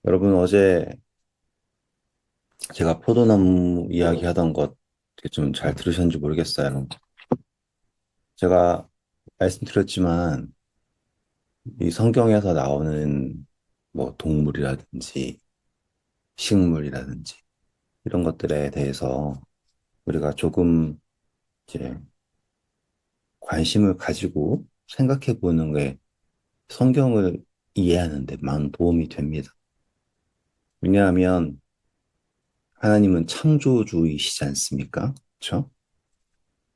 여러분, 어제 제가 포도나무 이야기 하던 것 좀 잘 들으셨는지 모르겠어요. 제가 말씀드렸지만, 이 성경에서 나오는 뭐 동물이라든지 식물이라든지 이런 것들에 대해서 우리가 조금 이제 관심을 가지고 생각해 보는 게 성경을 이해하는 데 많은 도움이 됩니다. 왜냐하면 하나님은 창조주이시지 않습니까? 그렇죠?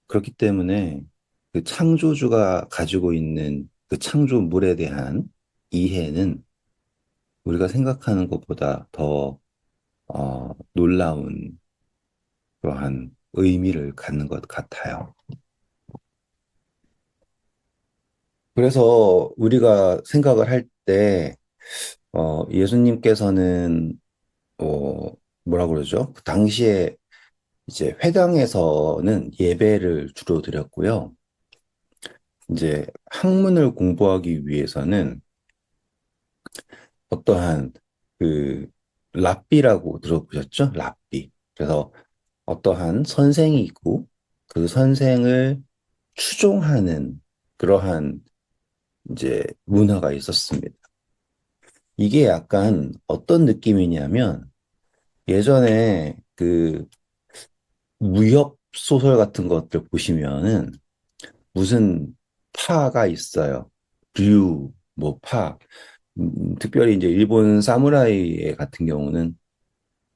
그렇기 때문에 그 창조주가 가지고 있는 그 창조물에 대한 이해는 우리가 생각하는 것보다 더 놀라운 그러한 의미를 갖는 것 같아요. 그래서 우리가 생각을 할 때, 예수님께서는, 어, 뭐라 그러죠? 그 당시에 이제 회당에서는 예배를 주로 드렸고요. 이제 학문을 공부하기 위해서는 어떠한 그 랍비라고 들어보셨죠? 랍비. 그래서 어떠한 선생이 있고 그 선생을 추종하는 그러한 이제 문화가 있었습니다. 이게 약간 어떤 느낌이냐면 예전에 그 무협 소설 같은 것들 보시면은 무슨 파가 있어요. 류, 뭐 파. 특별히 이제 일본 사무라이 같은 경우는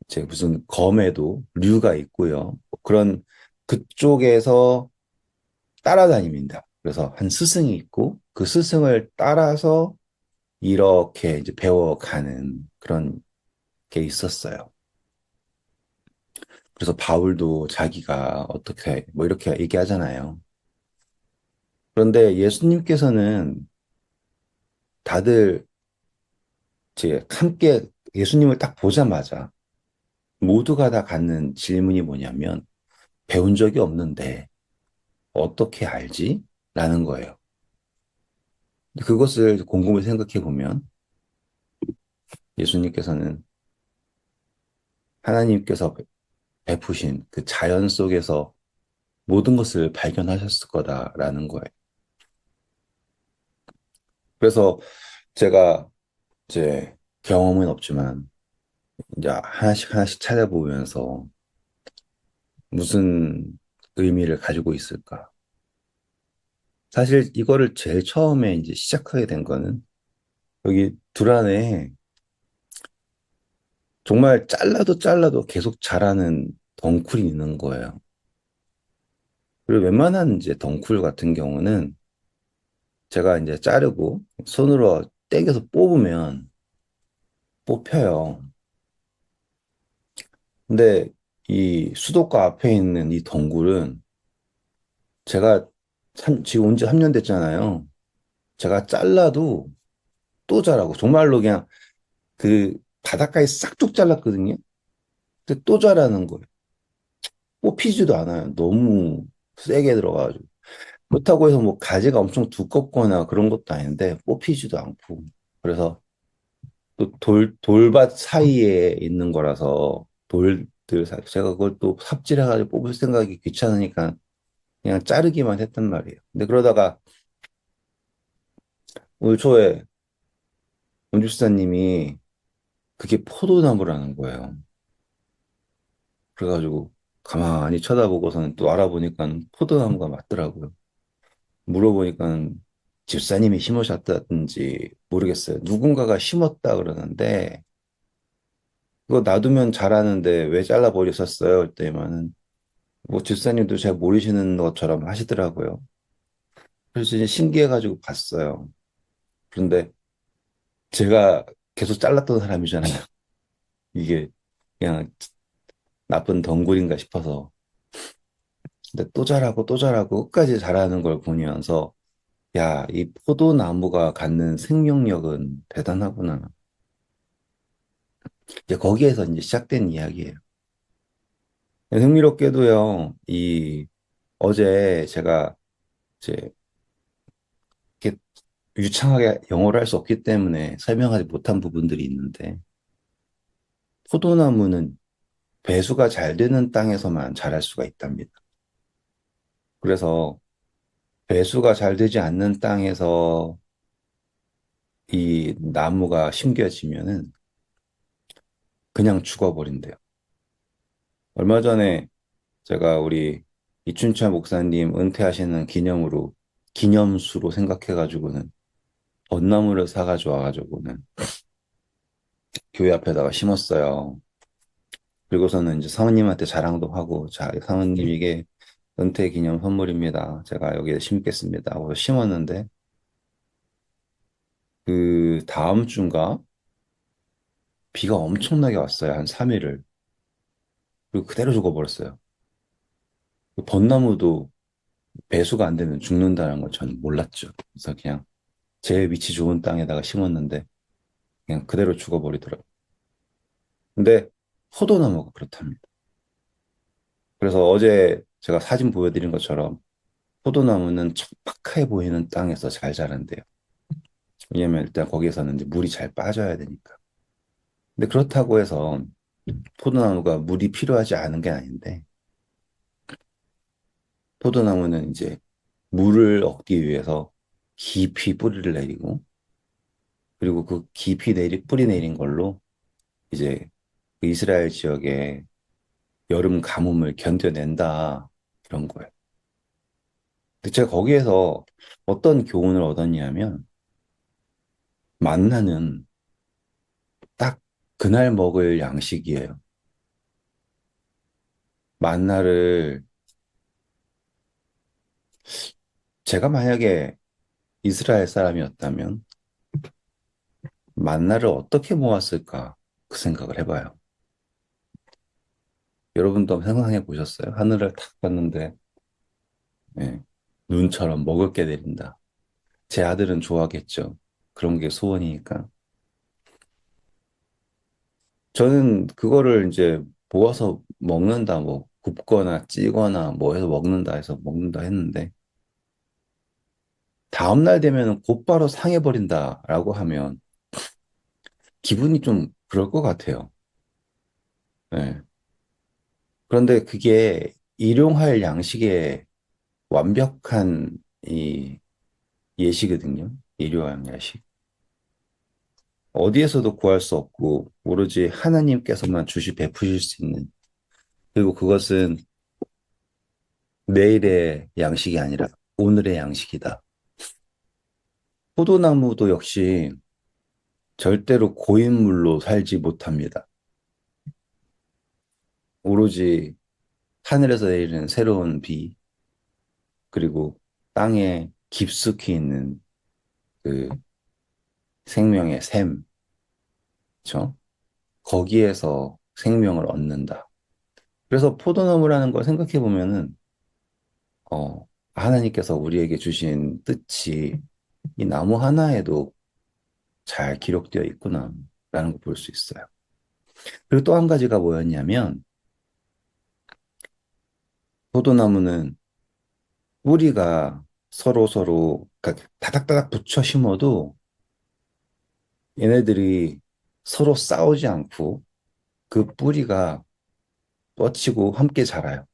제 무슨 검에도 류가 있고요. 그런 그쪽에서 따라다닙니다. 그래서 한 스승이 있고 그 스승을 따라서 이렇게 이제 배워가는 그런 게 있었어요. 그래서 바울도 자기가 어떻게 뭐 이렇게 얘기하잖아요. 그런데 예수님께서는 다들 이제 함께 예수님을 딱 보자마자 모두가 다 갖는 질문이 뭐냐면 배운 적이 없는데 어떻게 알지? 라는 거예요. 그것을 곰곰이 생각해 보면 예수님께서는 하나님께서 베푸신 그 자연 속에서 모든 것을 발견하셨을 거다라는 거예요. 그래서 제가 이제 경험은 없지만 이제 하나씩 하나씩 찾아보면서 무슨 의미를 가지고 있을까? 사실 이거를 제일 처음에 이제 시작하게 된 거는 여기 둘 안에 정말 잘라도 잘라도 계속 자라는 덩쿨이 있는 거예요. 그리고 웬만한 이제 덩쿨 같은 경우는 제가 이제 자르고 손으로 땡겨서 뽑으면 뽑혀요. 근데 이 수도가 앞에 있는 이 덩굴은 제가 지금 온 지 3년 됐잖아요. 제가 잘라도 또 자라고 정말로 그냥 그 바닷가에 싹둑 잘랐거든요. 근데 또 자라는 거예요. 뽑히지도 않아요. 너무 세게 들어가가지고. 그렇다고 해서 뭐 가지가 엄청 두껍거나 그런 것도 아닌데 뽑히지도 않고. 그래서 또 돌밭 사이에 있는 거라서 돌들 사이 제가 그걸 또 삽질해가지고 뽑을 생각이 귀찮으니까 그냥 자르기만 했단 말이에요. 근데 그러다가 올 초에 원주시사님이 그게 포도나무라는 거예요. 그래가지고 가만히 쳐다보고서는 또 알아보니까 포도나무가 맞더라고요. 물어보니까 집사님이 심으셨다든지 모르겠어요. 누군가가 심었다 그러는데 그거 놔두면 자라는데 왜 잘라버리셨어요? 그때면은 뭐 집사님도 잘 모르시는 것처럼 하시더라고요. 그래서 이제 신기해가지고 봤어요. 그런데 제가 계속 잘랐던 사람이잖아요. 이게 그냥 나쁜 덩굴인가 싶어서. 근데 또 자라고 또 자라고 끝까지 자라는 걸 보면서 야, 이 포도나무가 갖는 생명력은 대단하구나. 이제 거기에서 이제 시작된 이야기예요. 흥미롭게도요, 어제 제가 이제 이렇게 유창하게 영어를 할 수 없기 때문에 설명하지 못한 부분들이 있는데, 포도나무는 배수가 잘 되는 땅에서만 자랄 수가 있답니다. 그래서 배수가 잘 되지 않는 땅에서 이 나무가 심겨지면은 그냥 죽어버린대요. 얼마 전에 제가 우리 이춘철 목사님 은퇴하시는 기념으로 기념수로 생각해가지고는 벚나무를 사가지고 와가지고는 교회 앞에다가 심었어요. 그리고서는 이제 사모님한테 자랑도 하고, 자, 사모님 이게 은퇴 기념 선물입니다. 제가 여기에 심겠습니다. 하고 심었는데, 그 다음 주인가 비가 엄청나게 왔어요. 한 3일을. 그리고 그대로 죽어버렸어요. 그 벚나무도 배수가 안 되면 죽는다는 걸 저는 몰랐죠. 그래서 그냥 제일 위치 좋은 땅에다가 심었는데, 그냥 그대로 죽어버리더라고요. 근데 포도나무가 그렇답니다. 그래서 어제 제가 사진 보여드린 것처럼 포도나무는 척박해 보이는 땅에서 잘 자란대요. 왜냐면 일단 거기에서는 이제 물이 잘 빠져야 되니까. 근데 그렇다고 해서 포도나무가 물이 필요하지 않은 게 아닌데, 포도나무는 이제 물을 얻기 위해서 깊이 뿌리를 내리고, 그리고 그 깊이 뿌리 내린 걸로 이제 그 이스라엘 지역의 여름 가뭄을 견뎌낸다. 이런 거예요. 근데 제가 거기에서 어떤 교훈을 얻었냐면, 만나는 딱 그날 먹을 양식이에요. 만나를 제가 만약에 이스라엘 사람이었다면 만나를 어떻게 모았을까 그 생각을 해봐요. 여러분도 한번 상상해 보셨어요? 하늘을 탁 봤는데 예, 눈처럼 먹을 게 내린다. 제 아들은 좋아하겠죠. 그런 게 소원이니까. 저는 그거를 이제 모아서 먹는다, 뭐 굽거나 찌거나 뭐 해서 먹는다 해서 먹는다 했는데 다음날 되면 곧바로 상해버린다라고 하면 기분이 좀 그럴 것 같아요. 예. 그런데 그게 일용할 양식의 완벽한 이 예시거든요. 일용할 양식. 어디에서도 구할 수 없고 오로지 하나님께서만 베푸실 수 있는. 그리고 그것은 내일의 양식이 아니라 오늘의 양식이다. 포도나무도 역시 절대로 고인물로 살지 못합니다. 오로지 하늘에서 내리는 새로운 비, 그리고 땅에 깊숙이 있는 그 생명의 샘, 그렇죠? 거기에서 생명을 얻는다. 그래서 포도나무라는 걸 생각해 보면은 하나님께서 우리에게 주신 뜻이 이 나무 하나에도 잘 기록되어 있구나라는 걸 볼 수 있어요. 그리고 또 한 가지가 뭐였냐면 포도나무는 뿌리가 서로 그러니까 다닥다닥 붙여 심어도 얘네들이 서로 싸우지 않고 그 뿌리가 뻗치고 함께 자라요.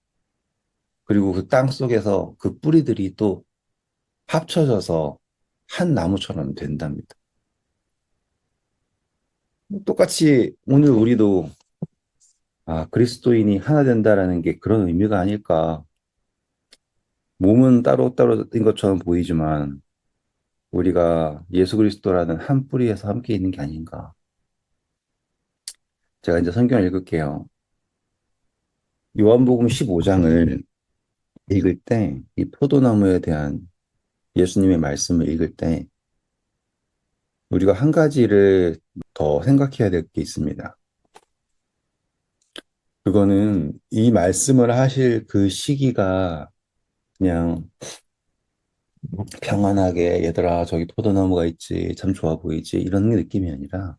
그리고 그 땅 속에서 그 뿌리들이 또 합쳐져서 한 나무처럼 된답니다. 똑같이 오늘 우리도 그리스도인이 하나 된다라는 게 그런 의미가 아닐까. 몸은 따로따로인 것처럼 보이지만 우리가 예수 그리스도라는 한 뿌리에서 함께 있는 게 아닌가. 제가 이제 성경을 읽을게요. 요한복음 15장을 읽을 때 이 포도나무에 대한 예수님의 말씀을 읽을 때 우리가 한 가지를 더 생각해야 될 게 있습니다. 그거는 이 말씀을 하실 그 시기가 그냥 평안하게 얘들아 저기 포도나무가 있지 참 좋아 보이지 이런 느낌이 아니라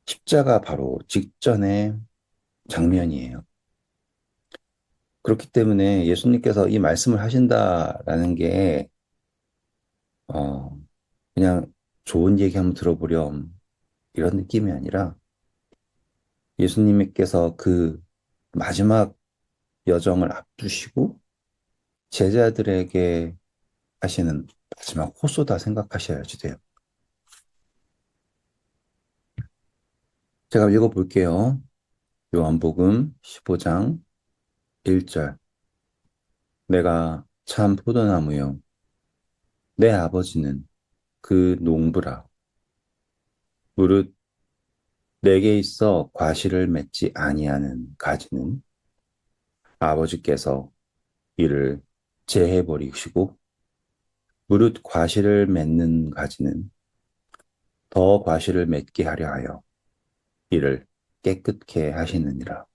십자가 바로 직전의 장면이에요. 그렇기 때문에 예수님께서 이 말씀을 하신다라는 게 어, 그냥 좋은 얘기 한번 들어보렴 이런 느낌이 아니라 예수님께서 그 마지막 여정을 앞두시고 제자들에게 하시는 마지막 호소다 생각하셔야지 돼요. 제가 읽어볼게요. 요한복음 15장 1절. 내가 참 포도나무요. 내 아버지는 그 농부라. 무릇 내게 있어 과실을 맺지 아니하는 가지는 아버지께서 이를 제해버리시고 무릇 과실을 맺는 가지는 더 과실을 맺게 하려 하여 이를 깨끗게 하시느니라.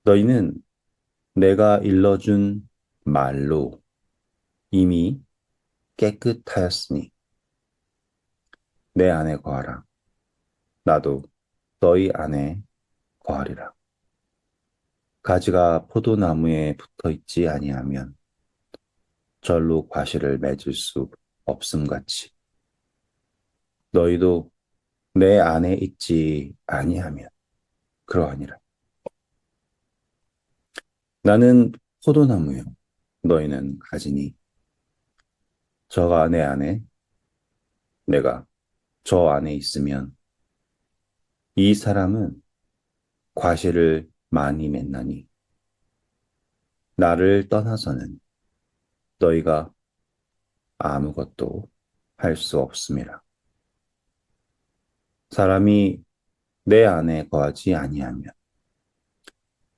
너희는 내가 일러준 말로 이미 깨끗하였으니 내 안에 거하라. 나도 너희 안에 거하리라. 가지가 포도나무에 붙어 있지 아니하면 절로 과실을 맺을 수 없음같이 너희도 내 안에 있지 아니하면 그러하니라. 나는 포도나무요 너희는 가지니 저가 내 안에 내가 저 안에 있으면 이 사람은 과실을 많이 맺나니 나를 떠나서는 너희가 아무것도 할 수 없음이라. 사람이 내 안에 거하지 아니하면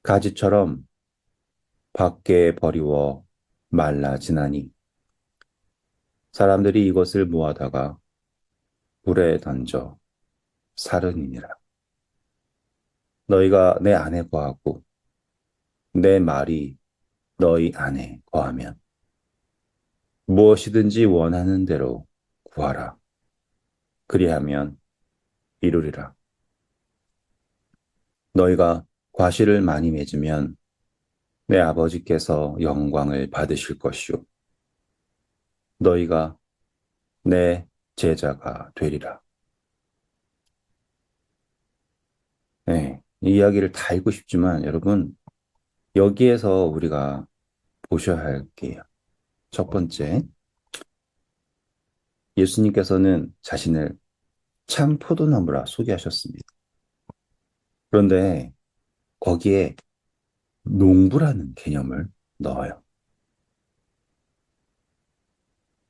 가지처럼 밖에 버리워 말라지나니 사람들이 이것을 모아다가 불에 던져 사르니니라. 너희가 내 안에 거하고 내 말이 너희 안에 거하면 무엇이든지 원하는 대로 구하라. 그리하면 이루리라. 너희가 과실을 많이 맺으면 내 아버지께서 영광을 받으실 것이요. 너희가 내 제자가 되리라. 네, 이 이야기를 다 읽고 싶지만 여러분 여기에서 우리가 보셔야 할 게요. 첫 번째, 예수님께서는 자신을 참 포도나무라 소개하셨습니다. 그런데 거기에 농부라는 개념을 넣어요.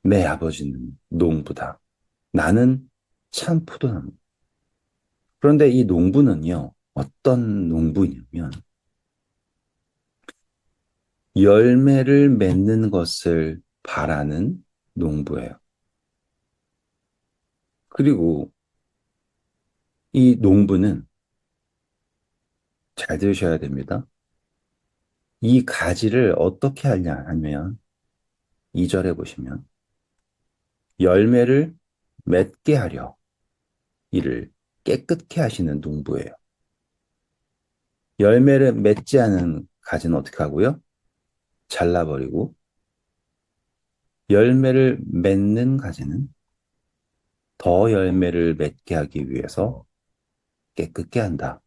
내 아버지는 농부다. 나는 참 포도나무. 그런데 이 농부는요, 어떤 농부냐면 열매를 맺는 것을 바라는 농부예요. 그리고 이 농부는 잘 들으셔야 됩니다. 이 가지를 어떻게 하냐 하면 2절에 보시면 열매를 맺게 하려 이를 깨끗게 하시는 농부예요. 열매를 맺지 않은 가지는 어떻게 하고요? 잘라버리고 열매를 맺는 가지는 더 열매를 맺게 하기 위해서 깨끗게 한다.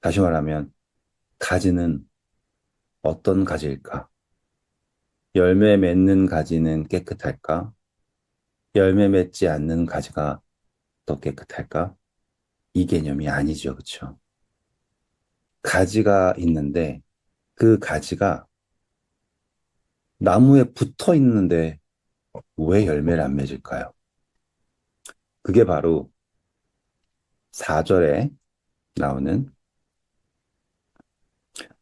다시 말하면 가지는 어떤 가지일까? 열매 맺는 가지는 깨끗할까? 열매 맺지 않는 가지가 더 깨끗할까? 이 개념이 아니죠. 그렇죠? 가지가 있는데 그 가지가 나무에 붙어 있는데 왜 열매를 안 맺을까요? 그게 바로 4절에 나오는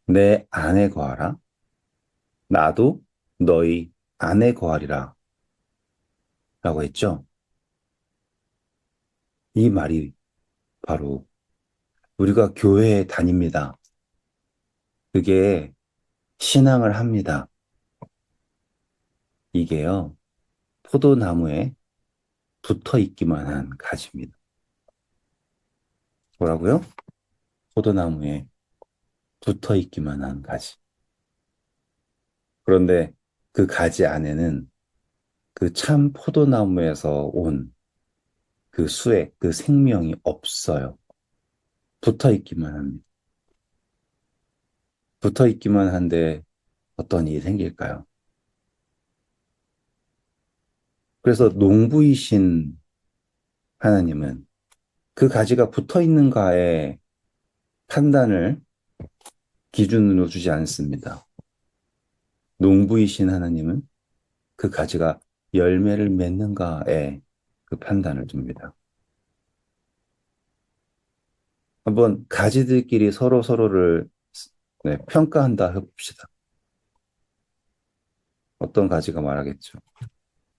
내 안에 거하라. 나도 너희 안에 거하리라. 라고 했죠. 이 말이 바로 우리가 교회에 다닙니다. 그게 신앙을 합니다. 이게요, 포도나무에 붙어 있기만 한 가지입니다. 뭐라고요? 포도나무에 붙어 있기만 한 가지. 그런데 그 가지 안에는 그 참 포도나무에서 온 그 수액, 그 생명이 없어요. 붙어 있기만 합니다. 붙어 있기만 한데 어떤 일이 생길까요? 그래서 농부이신 하나님은 그 가지가 붙어 있는가에 판단을 기준으로 주지 않습니다. 농부이신 하나님은 그 가지가 열매를 맺는가에 그 판단을 줍니다. 한번 가지들끼리 서로 서로를 네, 평가한다 해봅시다. 어떤 가지가 말하겠죠.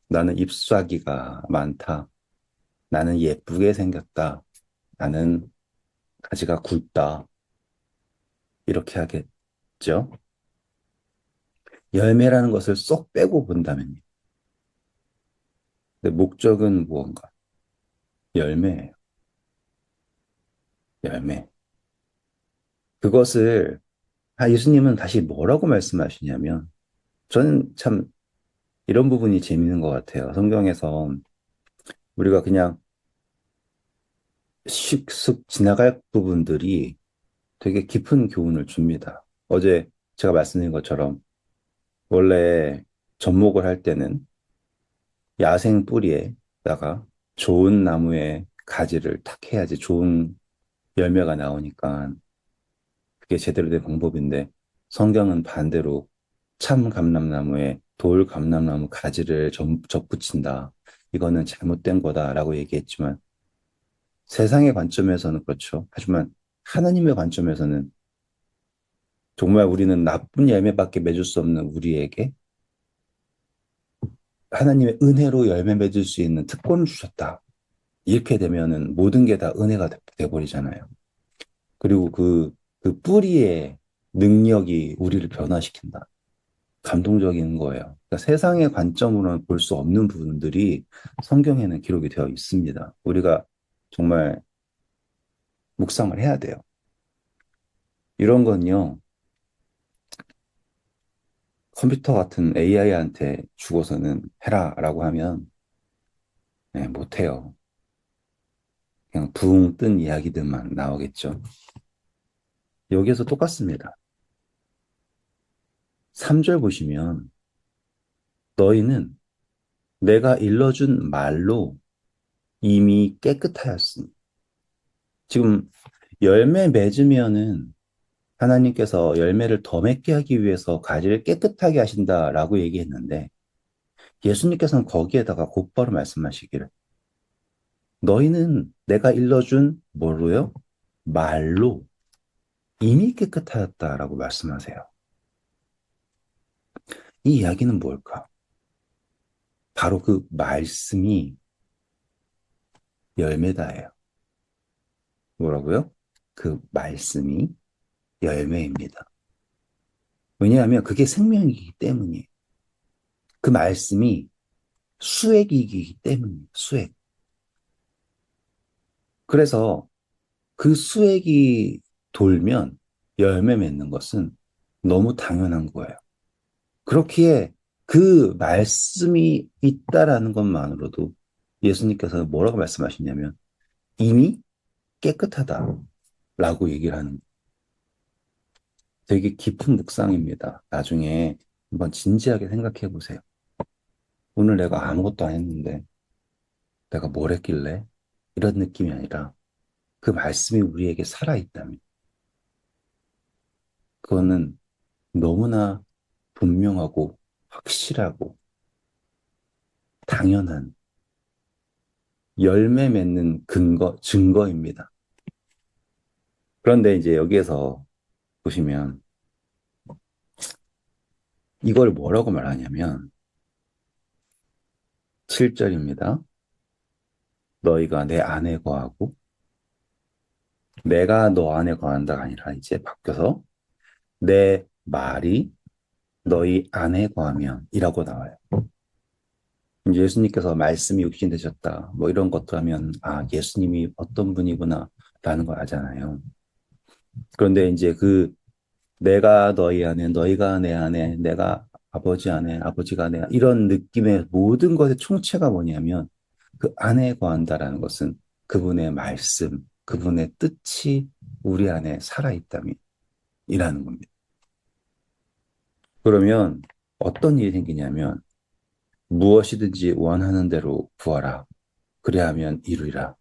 나는 잎사귀가 많다. 나는 예쁘게 생겼다. 나는 가지가 굵다. 이렇게 하겠죠. 열매라는 것을 쏙 빼고 본다면요. 근데 목적은 무언가? 열매예요. 열매. 그것을 예수님은 다시 뭐라고 말씀하시냐면 저는 참 이런 부분이 재밌는 것 같아요. 성경에서 우리가 그냥 슉쓱 지나갈 부분들이 되게 깊은 교훈을 줍니다. 어제 제가 말씀드린 것처럼 원래 접목을 할 때는 야생 뿌리에다가 좋은 나무의 가지를 탁 해야지 좋은 열매가 나오니까 그게 제대로 된 방법인데 성경은 반대로 참 감람나무에 돌 감람나무 가지를 접붙인다. 이거는 잘못된 거다라고 얘기했지만 세상의 관점에서는 그렇죠. 하지만 하나님의 관점에서는 정말 우리는 나쁜 열매밖에 맺을 수 없는 우리에게 하나님의 은혜로 열매 맺을 수 있는 특권을 주셨다. 이렇게 되면은 모든 게 다 은혜가 돼버리잖아요. 그리고 그 뿌리의 능력이 우리를 변화시킨다. 감동적인 거예요. 그러니까 세상의 관점으로는 볼 수 없는 부분들이 성경에는 기록이 되어 있습니다. 우리가 정말 묵상을 해야 돼요. 이런 건요, 컴퓨터 같은 AI한테 주고서는 해라라고 하면 네, 못해요. 그냥 붕 뜬 이야기들만 나오겠죠. 여기에서 똑같습니다. 3절 보시면 너희는 내가 일러준 말로 이미 깨끗하였으니. 지금 열매 맺으면은 하나님께서 열매를 더 맺게 하기 위해서 가지를 깨끗하게 하신다라고 얘기했는데 예수님께서는 거기에다가 곧바로 말씀하시기를 너희는 내가 일러준 뭐로요? 말로 이미 깨끗하였다라고 말씀하세요. 이 이야기는 뭘까? 바로 그 말씀이 열매다예요. 뭐라고요? 그 말씀이 열매입니다. 왜냐하면 그게 생명이기 때문이에요. 그 말씀이 수액이기 때문이에요. 수액. 그래서 그 수액이 돌면 열매 맺는 것은 너무 당연한 거예요. 그렇기에 그 말씀이 있다라는 것만으로도 예수님께서는 뭐라고 말씀하시냐면 이미 깨끗하다라고 얘기를 하는 되게 깊은 묵상입니다. 나중에 한번 진지하게 생각해 보세요. 오늘 내가 아무것도 안 했는데 내가 뭘 했길래 이런 느낌이 아니라 그 말씀이 우리에게 살아있다면 그거는 너무나 분명하고 확실하고 당연한 열매 맺는 증거입니다. 그런데 이제 여기에서 보시면 이걸 뭐라고 말하냐면 7절입니다. 너희가 내 안에 거하고 내가 너 안에 거한다가 아니라 이제 바뀌어서 내 말이 너희 안에 거하면 이라고 나와요. 이제 예수님께서 말씀이 육신 되셨다. 뭐 이런 것들 하면 아, 예수님이 어떤 분이구나 라는 걸 알잖아요. 그런데 이제 그 내가 너희 안에, 너희가 내 안에, 내가 아버지 안에, 아버지가 내 안에 이런 느낌의 모든 것의 총체가 뭐냐면 그 안에 거한다라는 것은 그분의 말씀, 그분의 뜻이 우리 안에 살아있다면 이라는 겁니다. 그러면 어떤 일이 생기냐면 무엇이든지 원하는 대로 구하라. 그리하면 이루리라.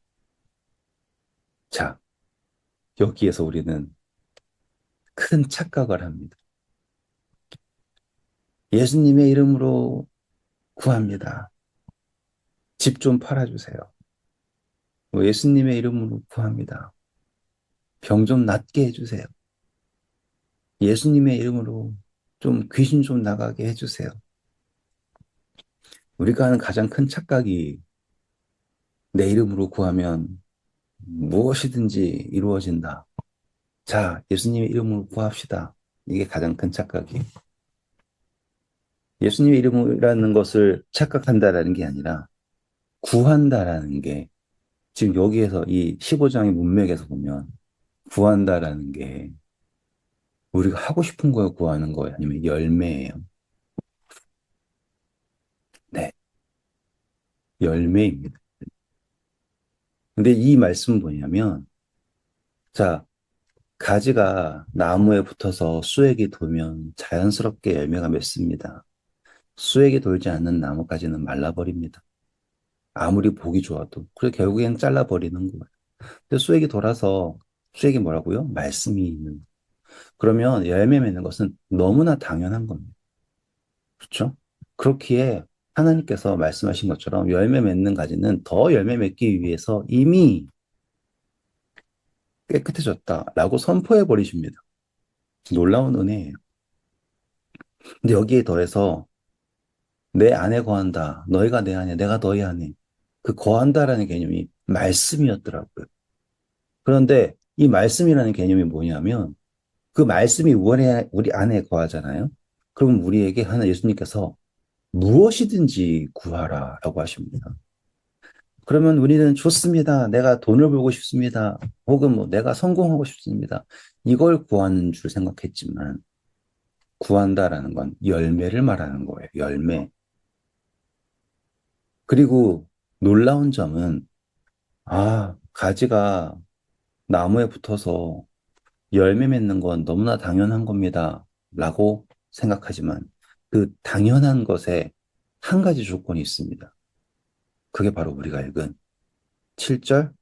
자, 여기에서 우리는 큰 착각을 합니다. 예수님의 이름으로 구합니다. 집 좀 팔아주세요. 예수님의 이름으로 구합니다. 병 좀 낫게 해주세요. 예수님의 이름으로 좀 귀신 좀 나가게 해주세요. 우리가 하는 가장 큰 착각이 내 이름으로 구하면 무엇이든지 이루어진다. 자, 예수님의 이름으로 구합시다. 이게 가장 큰 착각이에요. 예수님의 이름이라는 것을 착각한다라는 게 아니라 구한다라는 게 지금 여기에서 이 15장의 문맥에서 보면 구한다라는 게 우리가 하고 싶은 걸 구하는 거예요? 아니면 열매예요? 네, 열매입니다. 근데 이 말씀은 뭐냐면, 자, 가지가 나무에 붙어서 수액이 돌면 자연스럽게 열매가 맺습니다. 수액이 돌지 않는 나무까지는 말라버립니다. 아무리 보기 좋아도. 그래서 결국엔 잘라버리는 거예요. 근데 수액이 돌아서, 수액이 뭐라고요? 말씀이 있는. 그러면 열매 맺는 것은 너무나 당연한 겁니다. 그렇죠? 그렇기에 하나님께서 말씀하신 것처럼 열매 맺는 가지는 더 열매 맺기 위해서 이미 깨끗해졌다라고 선포해 버리십니다. 놀라운 은혜예요. 근데 여기에 더해서 내 안에 거한다. 너희가 내 안에, 내가 너희 안에. 그 거한다라는 개념이 말씀이었더라고요. 그런데 이 말씀이라는 개념이 뭐냐면 그 말씀이 우리 안에 거하잖아요. 그럼 우리에게 하나 예수님께서 무엇이든지 구하라라고 하십니다. 그러면 우리는 좋습니다. 내가 돈을 벌고 싶습니다. 혹은 뭐 내가 성공하고 싶습니다. 이걸 구하는 줄 생각했지만 구한다라는 건 열매를 말하는 거예요. 열매. 그리고 놀라운 점은 가지가 나무에 붙어서 열매 맺는 건 너무나 당연한 겁니다. 라고 생각하지만 그 당연한 것에 한 가지 조건이 있습니다. 그게 바로 우리가 읽은 7절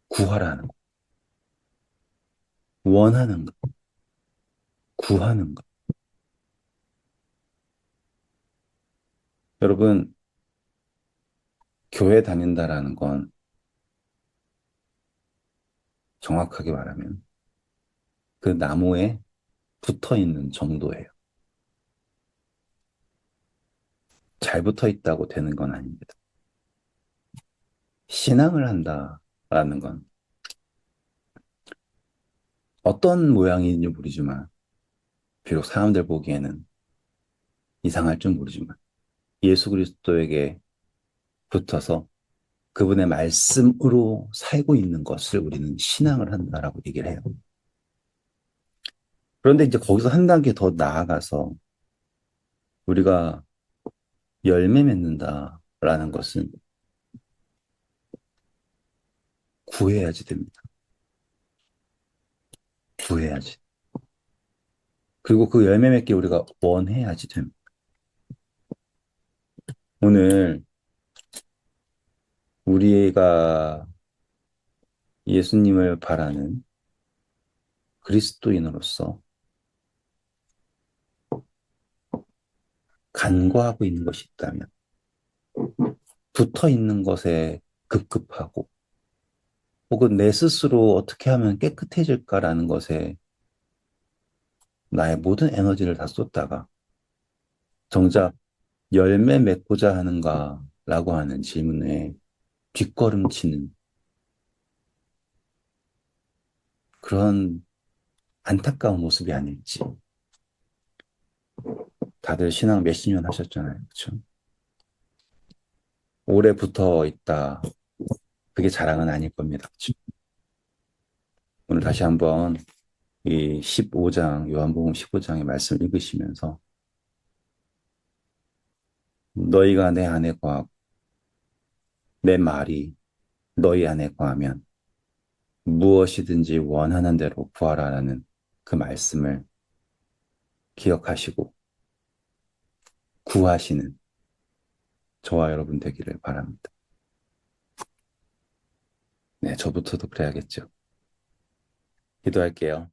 구하라는 거. 원하는 거. 구하는 거. 여러분, 교회 다닌다라는 건 정확하게 말하면 그 나무에 붙어 있는 정도예요. 잘 붙어 있다고 되는 건 아닙니다. 신앙을 한다라는 건 어떤 모양인지 모르지만, 비록 사람들 보기에는 이상할 줄 모르지만, 예수 그리스도에게 붙어서 그분의 말씀으로 살고 있는 것을 우리는 신앙을 한다라고 얘기를 해요. 그런데 이제 거기서 한 단계 더 나아가서 우리가 열매 맺는다라는 것은 구해야지 됩니다. 구해야지. 그리고 그 열매 맺기 우리가 원해야지 됩니다. 오늘 우리가 예수님을 바라는 그리스도인으로서 간과하고 있는 것이 있다면, 붙어 있는 것에 급급하고, 혹은 내 스스로 어떻게 하면 깨끗해질까라는 것에 나의 모든 에너지를 다 쏟다가, 정작 열매 맺고자 하는가라고 하는 질문에 뒷걸음치는 그런 안타까운 모습이 아닐지. 다들 신앙 몇십 년 하셨잖아요. 그렇죠? 오래 붙어 있다. 그게 자랑은 아닐 겁니다. 그렇죠? 오늘 다시 한번 이 15장, 요한복음 15장의 말씀을 읽으시면서 너희가 내 안에 거하고 내 말이 너희 안에 거하면 무엇이든지 원하는 대로 구하라라는 그 말씀을 기억하시고 구하시는 저와 여러분 되기를 바랍니다. 네, 저부터도 그래야겠죠. 기도할게요.